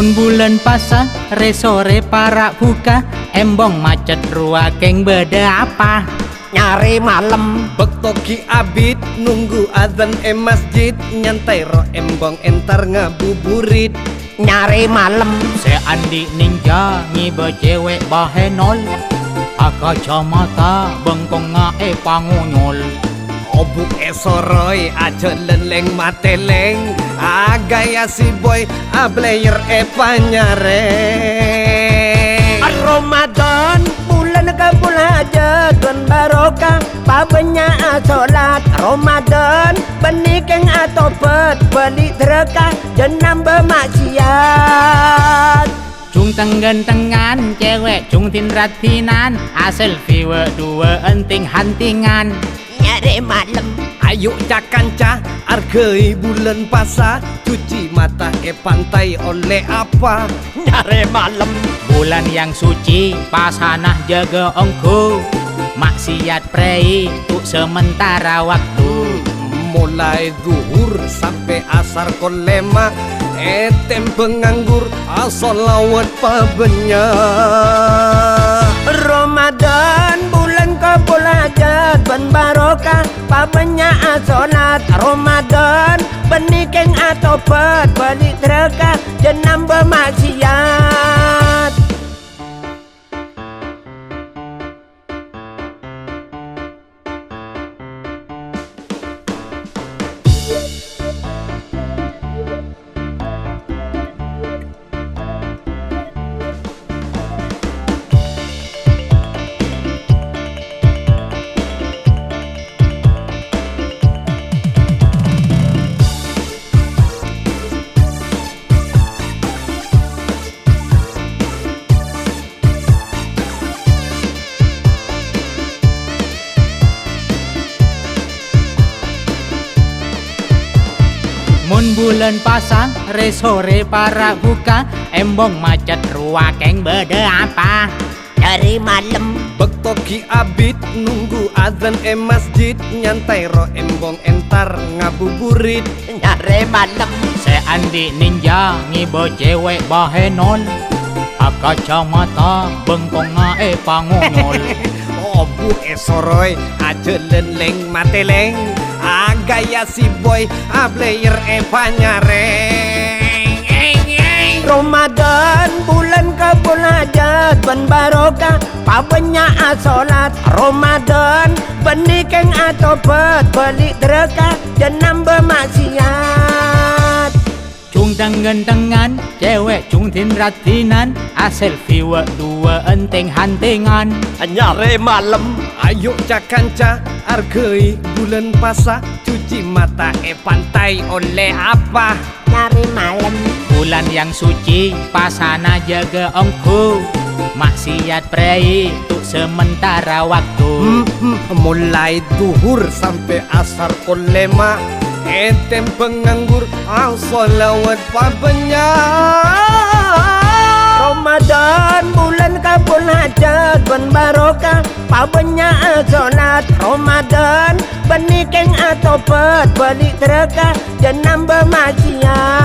Mun bulan pasang, sore para buka, embong macet ruakeng beda apa? Nyari malam Bektoki abid nunggu azan masjid, nyantai ro embong entar ngabuburit. nyari malam Seandi ninja ngibe cewek bahenol, kacamata bengkong ngae pangunyol. Obu esoroy aja leleng mateleng, agaya si boy player panyareng. Ramadan bulan kabulaja tuan barokah pabenya solat Ramadan benikeng atau pet beli terkah jenam bermaksiat. Cung tenggen-tengan cewek cung tin ratinan, asal viewer dua enting hantingan. Nyari malam Ayo cakanca argei bulan pasa, cuci mata pantai oleh apa? nyari malam Bulan yang suci pasanah jaga engkau, maksiat prei tuk sementara waktu. Mulai zuhur sampai asar kolema, etem penganggur asolawat pabenya. Ramadan bulan kabulaja tuan barokah pabenya solat Ramadan benikeng atau pet beli terkah jenam bermaksiat. Mun bulan pasang, sore para buka, embong macet ruakeng beda apa? Dari malam Bektoki abid nunggu azan masjid, nyantai ro embong entar ngabuburit. nyari malam Seandi ninja ngibo cewek bahenol, kacamata bengkong ngae pangunyol. Obu esoroy aja leleng mateleng, agaya si boy player panyareng. Ramadan bulan kabulaja tuan barokah pabenya solat Ramadan benikeng atau pet beli terkah jenam bermaksiat. Cung tenggen-tengan cewek cung tin ratinan, asal viewer dua enting hantingan. Nyari malam Ayo cakanca argei bulan pasa, cuci mata pantai oleh apa? nyari malam Bulan yang suci pasana jaga engkau, maksiat prei tuk sementara waktu. Mulai zuhur sampai asar kolema, etem penganggur asolawat pabenya. Ramadan bulan kabulaja tuan barokah pabenya solat Ramadan benikeng atau pet beli terkah jenam bermaksiat.